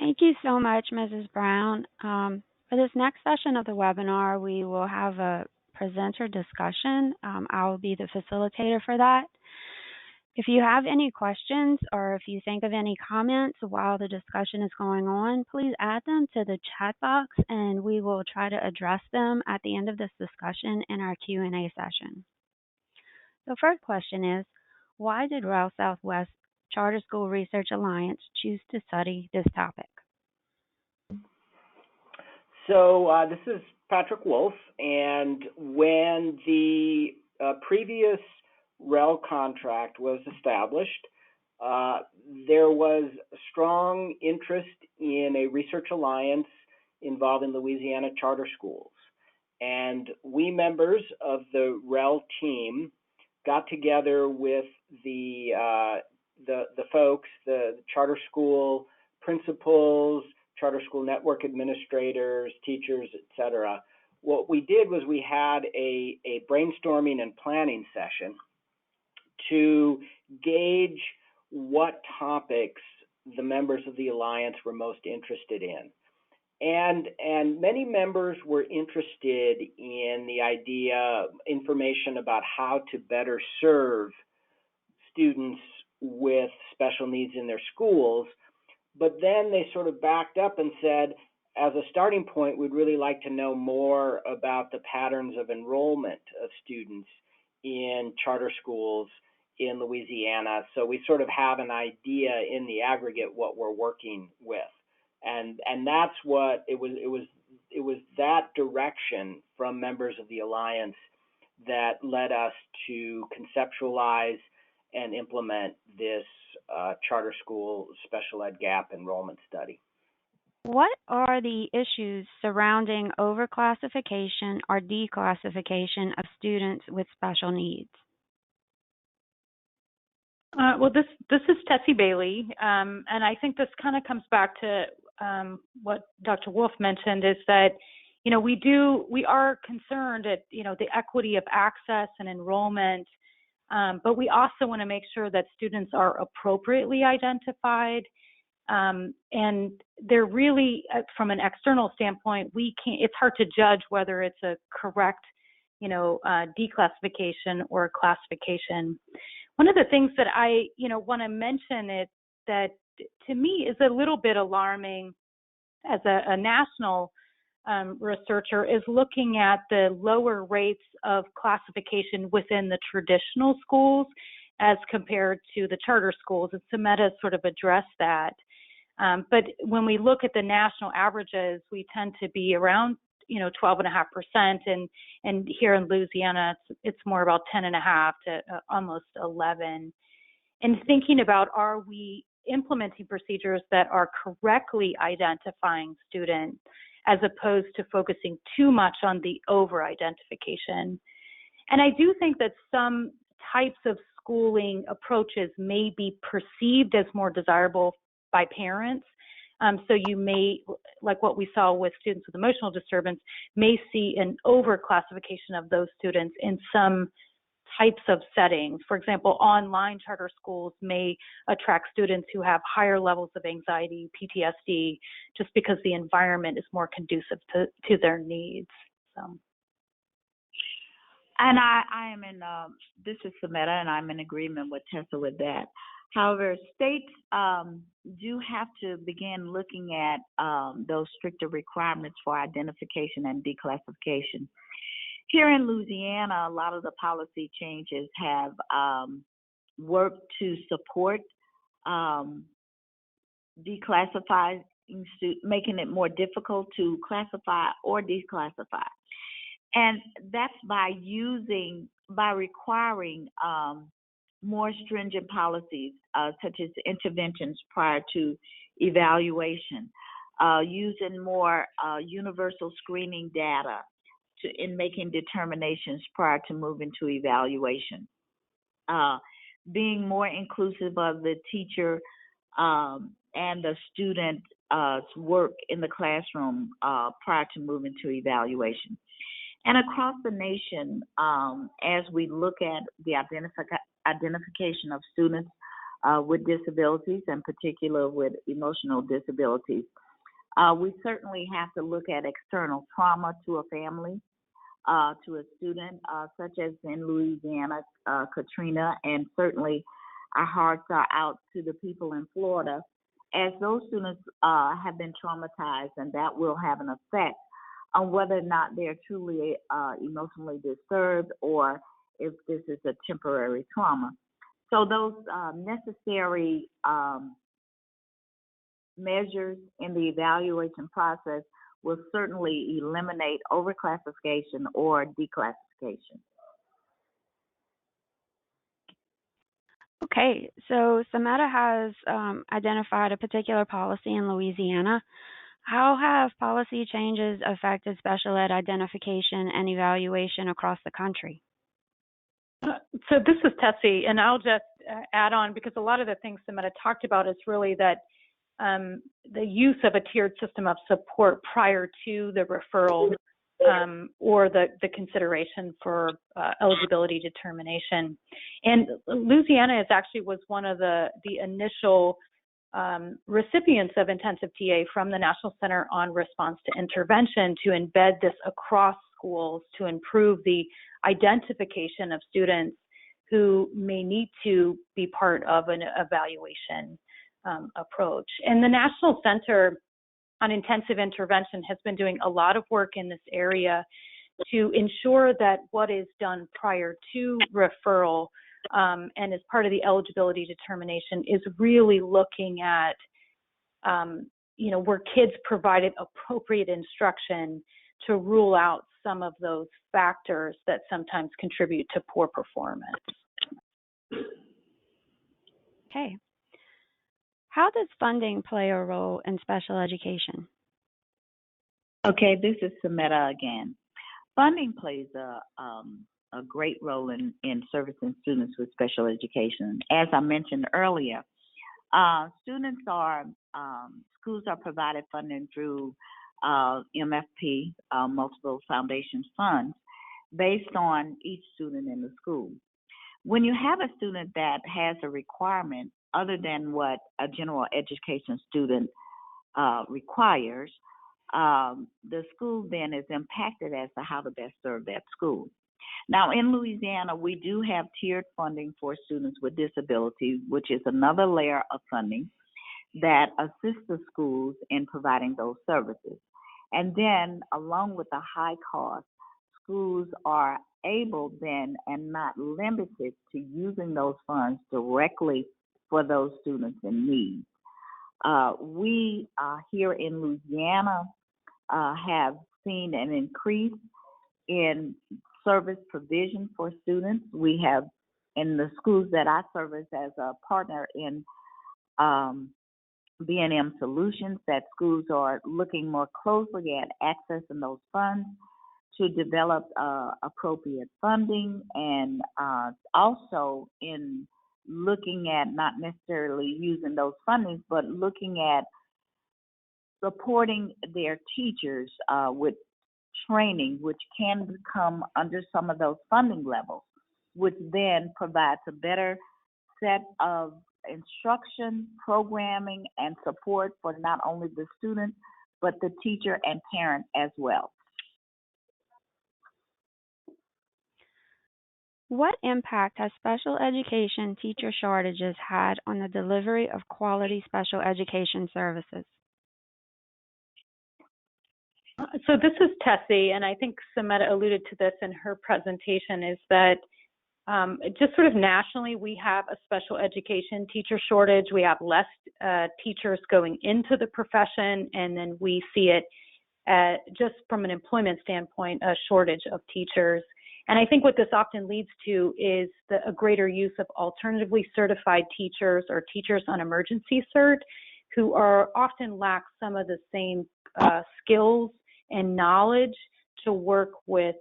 Thank you so much, Mrs. Brown. For this next session of the webinar, we will have a presenter discussion. I will be the facilitator for that. If you have any questions or if you think of any comments while the discussion is going on, please add them to the chat box and we will try to address them at the end of this discussion in our Q&A session. The first question is, why did REL Southwest Charter School Research Alliance choose to study this topic? So this is Patrick Wolf, and when the previous REL contract was established, there was strong interest in a research alliance involving Louisiana charter schools. And we members of the REL team got together with the folks, the charter school principals, charter school network administrators, teachers, etc. What we did was we had a brainstorming and planning session to gauge what topics the members of the Alliance were most interested in. And many members were interested in the idea, information about how to better serve students with special needs in their schools. But then they sort of backed up and said, as a starting point, we'd really like to know more about the patterns of enrollment of students in charter schools in Louisiana. So we sort of have an idea in the aggregate what we're working with. And that's what it was that direction from members of the Alliance that led us to conceptualize and implement this charter school special ed gap enrollment study. What are the issues surrounding overclassification or declassification of students with special needs? Well, this is Tessie Bailey, and I think this kind of comes back to what Dr. Wolf mentioned, is that, you know, we are concerned at, you know, the equity of access and enrollment, but we also want to make sure that students are appropriately identified, and they're really, from an external standpoint, it's hard to judge whether it's a correct, you know, declassification or classification. One of the things that I, you know, want to mention is that to me is a little bit alarming as a national researcher is looking at the lower rates of classification within the traditional schools as compared to the charter schools. And Sametta sort of addressed that. But when we look at the national averages, we tend to be around, you know, 12.5%, and here in Louisiana, it's more about 10.5 to almost 11. And thinking about, are we implementing procedures that are correctly identifying students as opposed to focusing too much on the over-identification? And I do think that some types of schooling approaches may be perceived as more desirable by parents. So you may, like what we saw with students with emotional disturbance, may see an overclassification of those students in some types of settings. For example, online charter schools may attract students who have higher levels of anxiety, PTSD, just because the environment is more conducive to their needs. So. And I am in, this is Sametta, and I'm in agreement with Tessa with that. However, states do have to begin looking at those stricter requirements for identification and declassification. Here in Louisiana, a lot of the policy changes have worked to support declassifying students, making it more difficult to classify or declassify. And that's by requiring more stringent policies, such as interventions prior to evaluation, using more universal screening data in making determinations prior to moving to evaluation, being more inclusive of the teacher and the student's work in the classroom prior to moving to evaluation. And across the nation, as we look at the identification of students with disabilities, in particular with emotional disabilities. We certainly have to look at external trauma to a family, to a student, such as in Louisiana, Katrina, and certainly our hearts are out to the people in Florida, as those students have been traumatized, and that will have an effect on whether or not they're truly emotionally disturbed or if this is a temporary trauma. So those necessary measures in the evaluation process will certainly eliminate overclassification or declassification. Okay, so Sametta has identified a particular policy in Louisiana. How have policy changes affected special ed identification and evaluation across the country? So this is Tessie, and I'll just add on, because a lot of the things Sametta talked about is really that the use of a tiered system of support prior to the referral or the consideration for eligibility determination. And Louisiana was one of the initial recipients of intensive TA from the National Center on Response to Intervention to embed this across schools to improve the identification of students who may need to be part of an evaluation approach. And the National Center on Intensive Intervention has been doing a lot of work in this area to ensure that what is done prior to referral and as part of the eligibility determination is really looking at, were kids provided appropriate instruction to rule out some of those factors that sometimes contribute to poor performance. Okay. How does funding play a role in special education? Okay, this is Sametta again. Funding plays a great role in servicing students with special education. As I mentioned earlier, schools are provided funding through MFP, multiple foundation funds, based on each student in the school. When you have a student that has a requirement other than what a general education student requires, the school then is impacted as to how to best serve that school. Now, in Louisiana, we do have tiered funding for students with disabilities, which is another layer of funding that assists the schools in providing those services. And then, along with the high cost, schools are able then and not limited to using those funds directly for those students in need. We here in Louisiana have seen an increase in service provision for students. We have, in the schools that I service as a partner in B&M Solutions, that schools are looking more closely at accessing those funds to develop appropriate funding, and also in looking at not necessarily using those fundings, but looking at supporting their teachers with training, which can come under some of those funding levels, which then provides a better set of instruction, programming, and support for not only the student, but the teacher and parent as well. What impact has special education teacher shortages had on the delivery of quality special education services? So this is Tessie, and I think Sametta alluded to this in her presentation, is that just sort of nationally, we have a special education teacher shortage. We have less teachers going into the profession, and then we see it just from an employment standpoint, a shortage of teachers. And I think what this often leads to is a greater use of alternatively certified teachers or teachers on emergency cert, who are often lack some of the same skills and knowledge to work with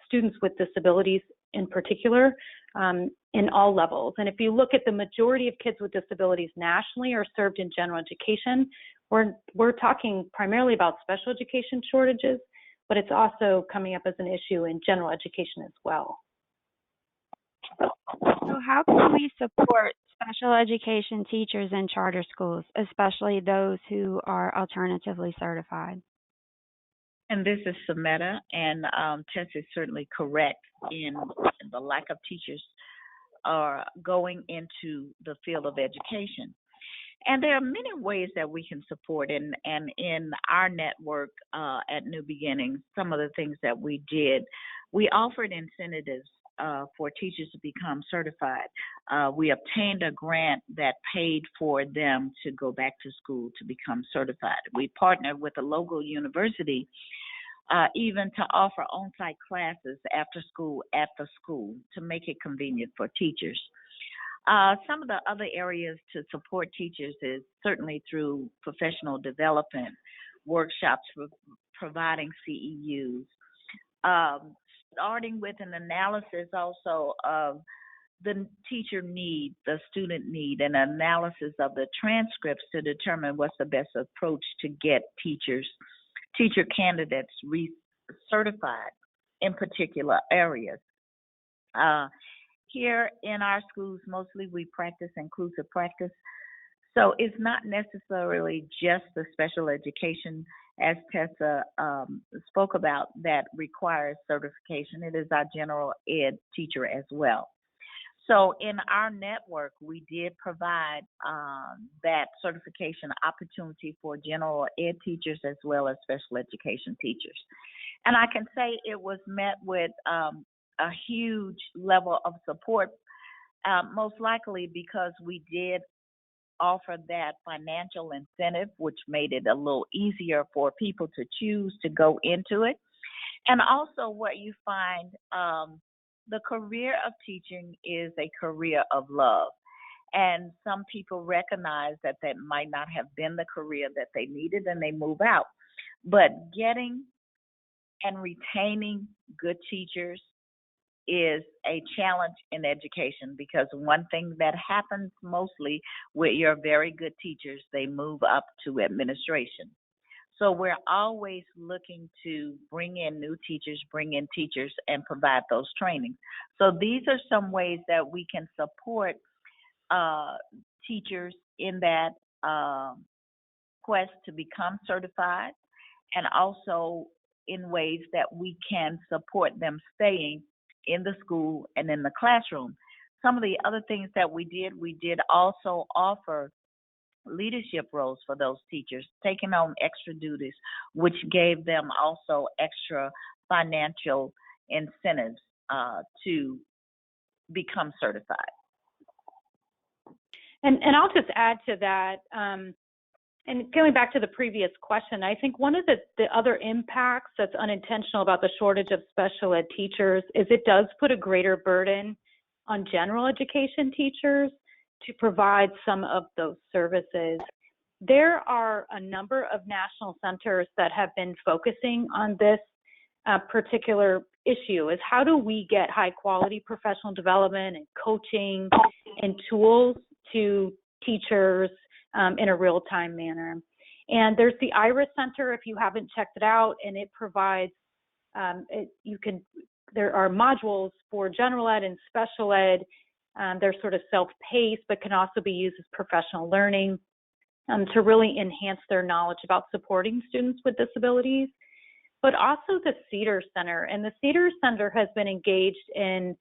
students with disabilities in particular in all levels. And if you look at the majority of kids with disabilities nationally are served in general education, we're talking primarily about special education shortages, but it's also coming up as an issue in general education as well. So how can we support special education teachers in charter schools, especially those who are alternatively certified. And this is Sametta, and Tess is certainly correct in the lack of teachers are going into the field of education. And there are many ways that we can support, and in our network at New Beginnings, some of the things that we did, we offered incentives for teachers to become certified. We obtained a grant that paid for them to go back to school to become certified. We partnered with a local university even to offer on-site classes after school at the school to make it convenient for teachers. Some of the other areas to support teachers is certainly through professional development, workshops, providing CEUs, starting with an analysis also of the teacher need, the student need, and analysis of the transcripts to determine what's the best approach to get teacher candidates recertified in particular areas. Here in our schools, mostly we practice inclusive practice. So it's not necessarily just the special education, as Tessa spoke about, that requires certification. It is our general ed teacher as well. So in our network, we did provide that certification opportunity for general ed teachers as well as special education teachers. And I can say it was met with a huge level of support, most likely because we did offer that financial incentive, which made it a little easier for people to choose to go into it. And also what you find, the career of teaching is a career of love. And some people recognize that that might not have been the career that they needed and they move out. But getting and retaining good teachers is a challenge in education, because one thing that happens mostly with your very good teachers, they move up to administration. So we're always looking to bring in new teachers, bring in teachers, and provide those trainings. So these are some ways that we can support teachers in that quest to become certified, and also in ways that we can support them staying in the school and in the classroom. Some of the other things that we did also offer leadership roles for those teachers, taking on extra duties, which gave them also extra financial incentives to become certified. And I'll just add to that, and going back to the previous question, I think one of the other impacts that's unintentional about the shortage of special ed teachers is it does put a greater burden on general education teachers to provide some of those services. There are a number of national centers that have been focusing on this particular issue, is how do we get high quality professional development and coaching and tools to teachers in a real-time manner. And there's the IRIS Center, if you haven't checked it out, and it provides, there are modules for general ed and special ed. They're sort of self-paced, but can also be used as professional learning to really enhance their knowledge about supporting students with disabilities. But also the Cedar Center, and the Cedar Center has been engaged in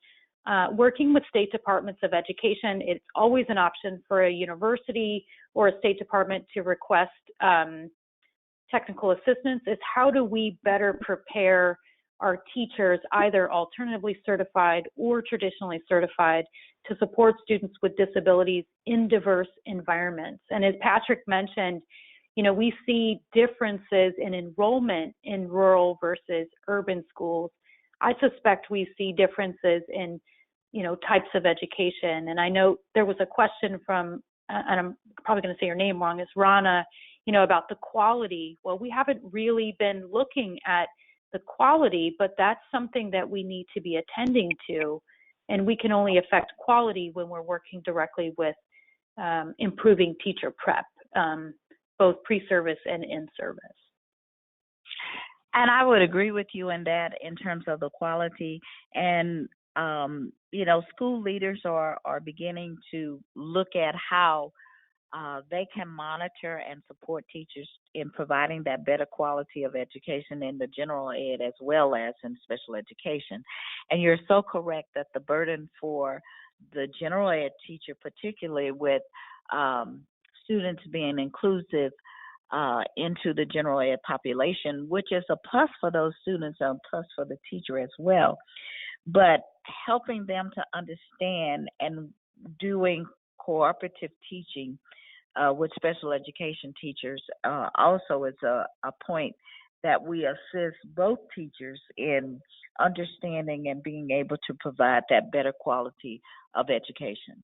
working with state departments of education. It's always an option for a university or a state department to request technical assistance, is how do we better prepare our teachers, either alternatively certified or traditionally certified, to support students with disabilities in diverse environments. And as Patrick mentioned, we see differences in enrollment in rural versus urban schools. I suspect we see differences in, types of education. And I know there was a question from, and I'm probably going to say your name wrong, is Rana, about the quality. Well, we haven't really been looking at the quality, but that's something that we need to be attending to. And we can only affect quality when we're working directly with improving teacher prep, both pre-service and in-service. And I would agree with you in that, in terms of the quality. And school leaders are beginning to look at how they can monitor and support teachers in providing that better quality of education in the general ed as well as in special education. And you're so correct that the burden for the general ed teacher, particularly with students being inclusive into the general ed population, which is a plus for those students and a plus for the teacher as well. But helping them to understand and doing cooperative teaching with special education teachers also is a point that we assist both teachers in understanding and being able to provide that better quality of education.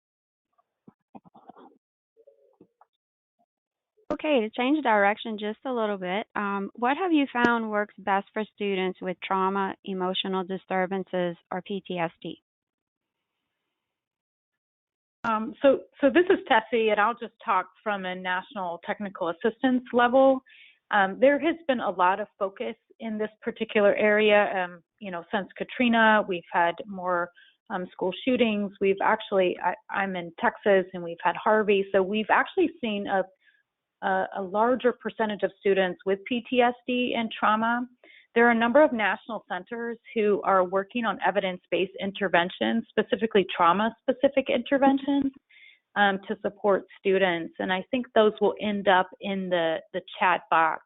Okay, to change direction just a little bit, what have you found works best for students with trauma, emotional disturbances, or PTSD? So this is Tessie, and I'll just talk from a national technical assistance level. There has been a lot of focus in this particular area. Since Katrina, we've had more school shootings. I'm in Texas, and we've had Harvey. So we've actually seen a larger percentage of students with PTSD and trauma. There are a number of national centers who are working on evidence-based interventions, specifically trauma-specific interventions, to support students. And I think those will end up in the chat box.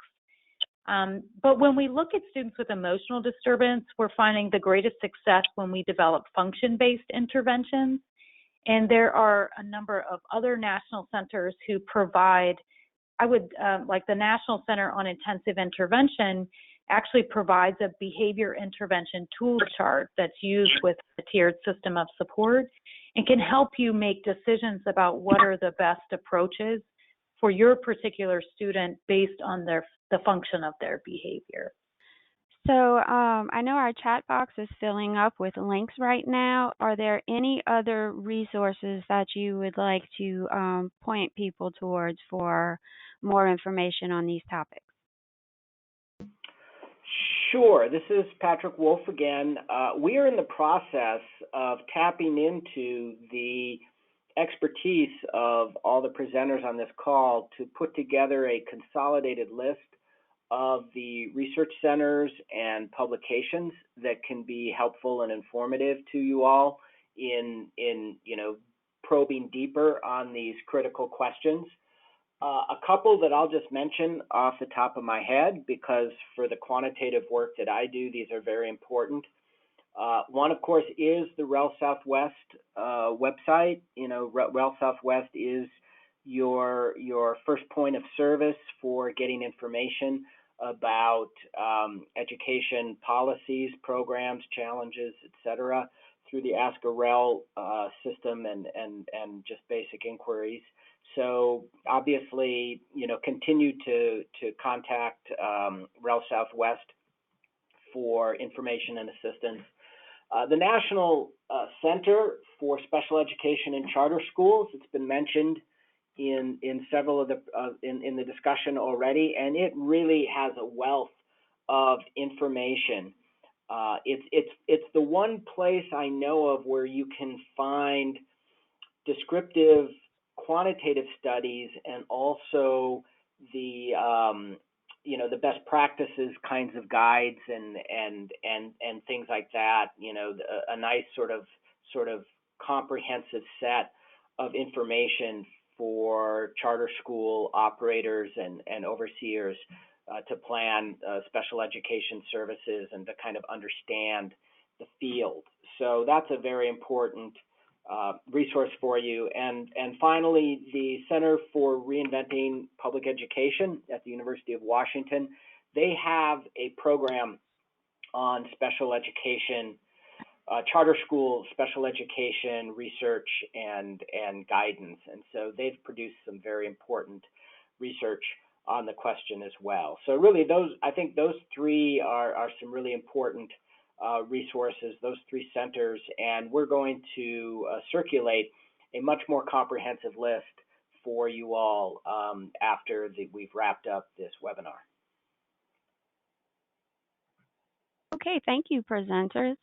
But when we look at students with emotional disturbance, we're finding the greatest success when we develop function-based interventions. And there are a number of other national centers who provide, like the National Center on Intensive Intervention actually provides a behavior intervention tool chart that's used with a tiered system of support and can help you make decisions about what are the best approaches for your particular student based on the function of their behavior. So I know our chat box is filling up with links right now. Are there any other resources that you would like to point people towards for more information on these topics? Sure. This is Patrick Wolf again. We are in the process of tapping into the expertise of all the presenters on this call to put together a consolidated list of the research centers and publications that can be helpful and informative to you all in probing deeper on these critical questions. A couple that I'll just mention off the top of my head, because for the quantitative work that I do, these are very important. One, of course, is the REL Southwest website. REL Southwest is your first point of service for getting information about education policies, programs, challenges, etc., through the Ask a REL system and just basic inquiries. So obviously, continue to contact REL Southwest for information and assistance. The National Center for Special Education in Charter Schools, it's been mentioned in several of in the discussion already, and it really has a wealth of information. It's the one place I know of where you can find descriptive quantitative studies and also the the best practices kinds of guides and things like that. A nice sort of comprehensive set of information for charter school operators and overseers to plan special education services and to kind of understand the field. So that's a very important resource for you. And finally, the Center for Reinventing Public Education at the University of Washington, they have a program on special education, charter school special education research and guidance. And so they've produced some very important research on the question as well. So really I think those three are some really important resources, those three centers, and we're going to circulate a much more comprehensive list for you all after we've wrapped up this webinar. Okay, thank you, presenters.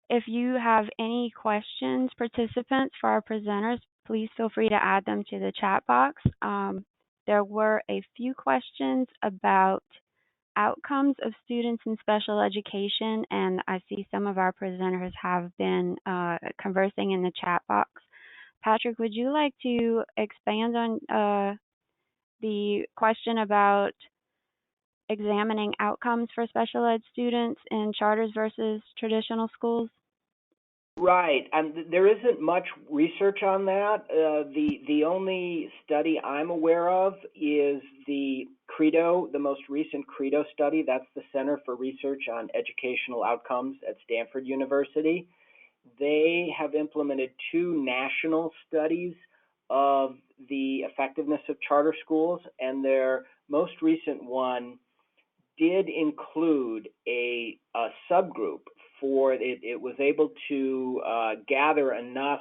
If you have any questions, participants, for our presenters, please feel free to add them to the chat box. There were a few questions about outcomes of students in special education, and I see some of our presenters have been conversing in the chat box. Patrick, would you like to expand on the question about examining outcomes for special ed students in charters versus traditional schools? Right, and there isn't much research on that. The only study I'm aware of is the CREDO, the most recent CREDO study. That's the Center for Research on Educational Outcomes at Stanford University. They have implemented 2 national studies of the effectiveness of charter schools, and their most recent one did include a subgroup for it. It was able to gather enough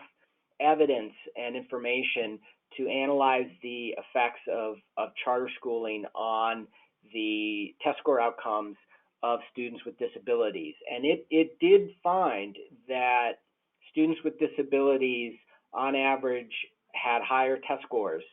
evidence and information to analyze the effects of charter schooling on the test score outcomes of students with disabilities. And it did find that students with disabilities on average had higher test scores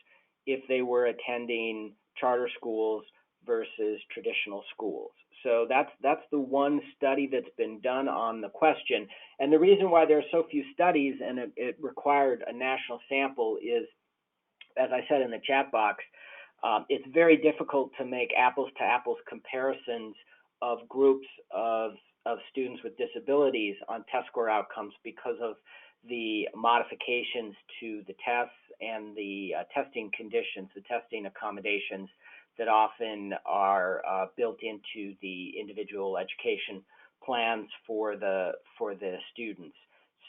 if they were attending charter schools versus traditional schools. So that's the one study that's been done on the question. And the reason why there are so few studies and it required a national sample is, as I said in the chat box, it's very difficult to make apples to apples comparisons of groups of students with disabilities on test score outcomes because of the modifications to the tests and the testing conditions, the testing accommodations that often are built into the individual education plans for the students.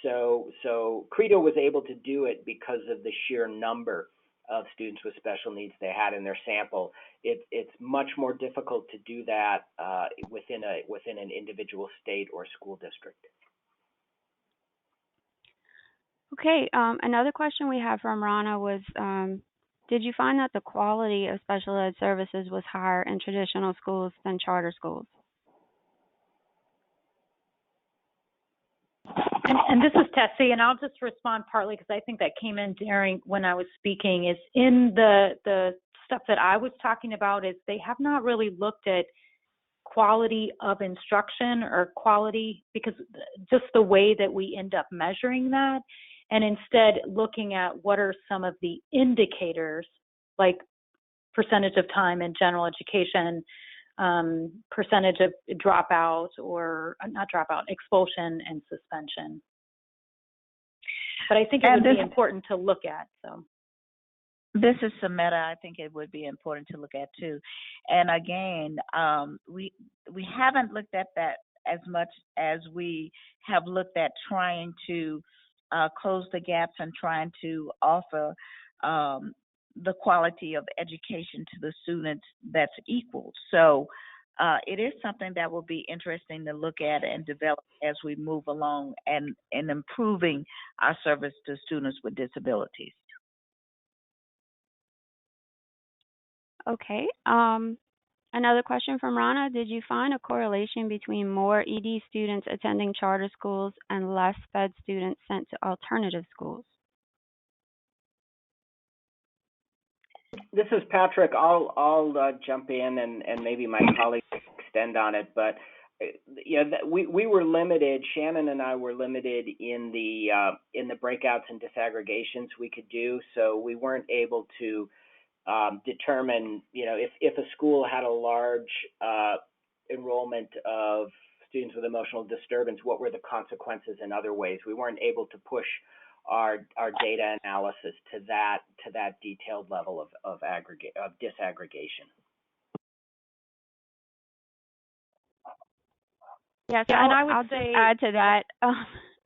So CREDO was able to do it because of the sheer number of students with special needs they had in their sample. It's much more difficult to do that within an individual state or school district. Okay, another question we have from Rana was, did you find that the quality of special ed services was higher in traditional schools than charter schools? And this is Tessie, and I'll just respond partly because I think that came in during when I was speaking. Is in the stuff that I was talking about is they have not really looked at quality of instruction or quality, because just the way that we end up measuring that, and instead looking at what are some of the indicators, like percentage of time in general education, percentage of dropout or not dropout, expulsion and suspension. But I think it would be important to look at. So this is Sametta. I think it would be important to look at too. And again, we haven't looked at that as much as we have looked at trying to close the gaps and trying to offer the quality of education to the students that's equal. So it is something that will be interesting to look at and develop as we move along and improving our service to students with disabilities. Okay. Another question from Rana. Did you find a correlation between more ED students attending charter schools and less SPED students sent to alternative schools? This is Patrick. I'll jump in and maybe my colleagues extend on it. But we were limited. Shannon and I were limited in the breakouts and disaggregations we could do. So we weren't able to determine, if a school had a large enrollment of students with emotional disturbance, what were the consequences in other ways. We weren't able to push our data analysis to that detailed level of disaggregation. Yes, yeah, and I'll just add to that.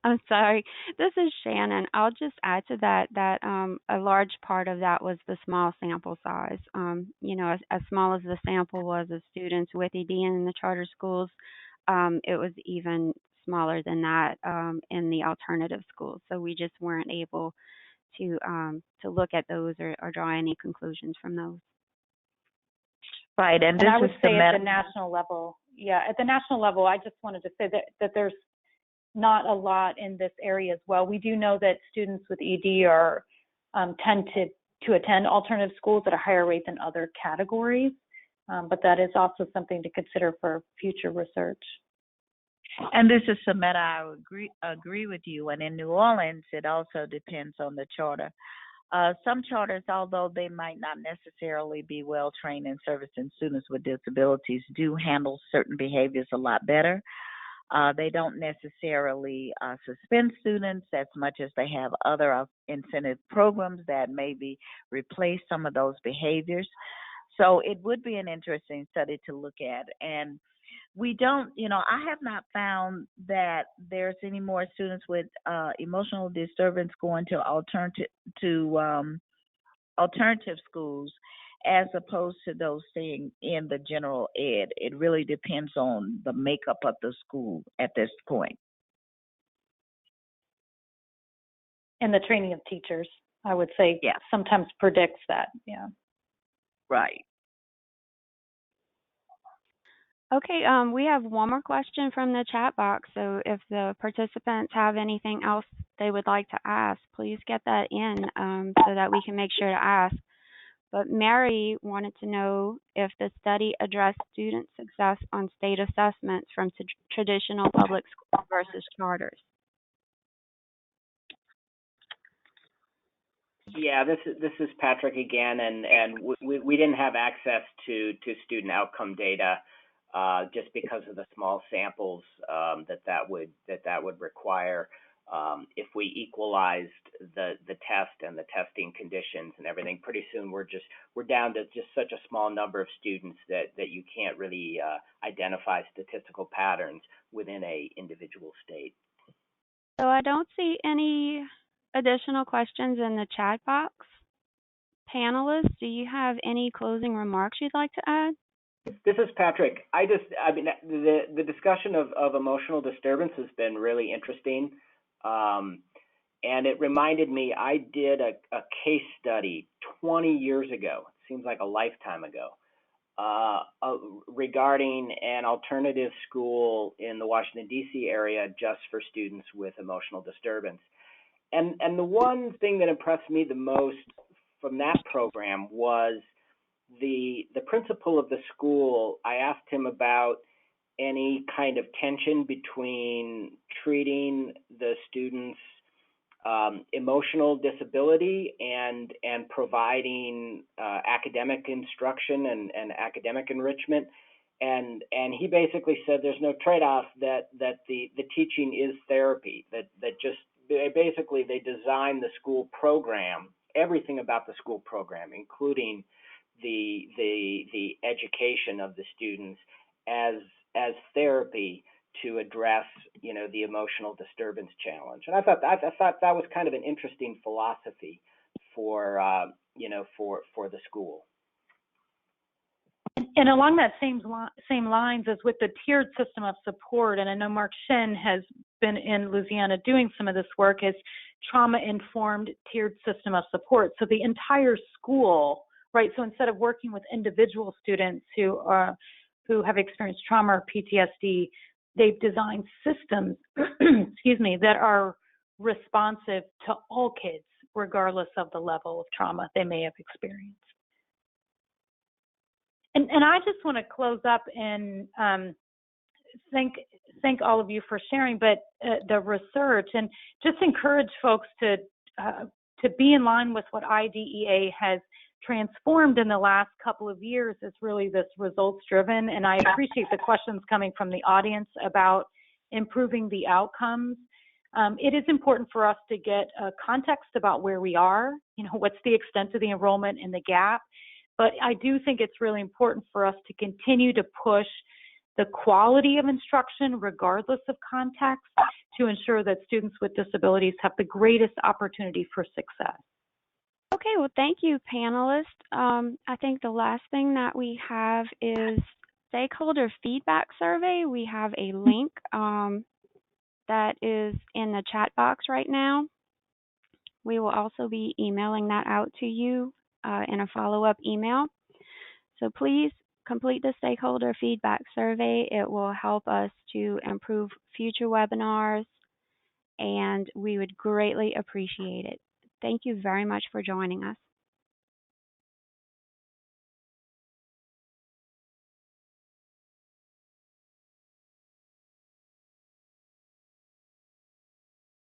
I'm sorry. This is Shannon. I'll just add to that a large part of that was the small sample size. As small as the sample was of students with ED in the charter schools, it was even smaller than that in the alternative schools. So we just weren't able to look at those or draw any conclusions from those. Right, and I would say at the national level, at the national level, I just wanted to say that there's not a lot in this area as well. We do know that students with ED are tend to attend alternative schools at a higher rate than other categories, but that is also something to consider for future research. And this is Sametta. I would agree with you. And in New Orleans, it also depends on the charter. Some charters, although they might not necessarily be well trained in servicing students with disabilities, do handle certain behaviors a lot better. They don't necessarily suspend students as much as they have other incentive programs that maybe replace some of those behaviors. So it would be an interesting study to look at. And we don't, I have not found that there's any more students with emotional disturbance going to alternative schools as opposed to those staying in the general ed. It really depends on the makeup of the school at this point. And the training of teachers, I would say, yeah, sometimes predicts that. Yeah. Right. Okay, we have one more question from the chat box. So if the participants have anything else they would like to ask, please get that in so that we can make sure to ask. But Mary wanted to know if the study addressed student success on state assessments from traditional public schools versus charters. Yeah, this is Patrick again, and we didn't have access to student outcome data just because of the small samples that would require. If we equalized the test and the testing conditions and everything, pretty soon we're down to just such a small number of students that you can't really identify statistical patterns within a individual state. So I don't see any additional questions in the chat box. Panelists, do you have any closing remarks you'd like to add? This is Patrick. The discussion of emotional disturbance has been really interesting. And it reminded me, I did a case study 20 years ago, it seems like a lifetime ago, regarding an alternative school in the Washington, D.C. area just for students with emotional disturbance. And the one thing that impressed me the most from that program was the principal of the school. I asked him about any kind of tension between treating the students' emotional disability and providing academic instruction and academic enrichment, and he basically said there's no trade-off, that the teaching is therapy, that just basically they design the school program, everything about the school program, including the education of the students, as therapy to address, the emotional disturbance challenge. And I thought that was kind of an interesting philosophy for the school. And along that same lines as with the tiered system of support, and I know Mark Shin has been in Louisiana doing some of this work, is trauma-informed tiered system of support. So the entire school, right? So instead of working with individual students who have experienced trauma or PTSD, they've designed systems, that are responsive to all kids, regardless of the level of trauma they may have experienced. And I just want to close up and thank all of you for sharing, but the research, and just encourage folks to be in line with what IDEA has transformed in the last couple of years. Is really this results driven, and I appreciate the questions coming from the audience about improving the outcomes. It is important for us to get context about where we are, what's the extent of the enrollment and the gap. But I do think it's really important for us to continue to push the quality of instruction, regardless of context, to ensure that students with disabilities have the greatest opportunity for success. Okay, well, thank you, panelists. I think the last thing that we have is stakeholder feedback survey. We have a link that is in the chat box right now. We will also be emailing that out to you in a follow-up email. So please complete the stakeholder feedback survey. It will help us to improve future webinars and we would greatly appreciate it. Thank you very much for joining us.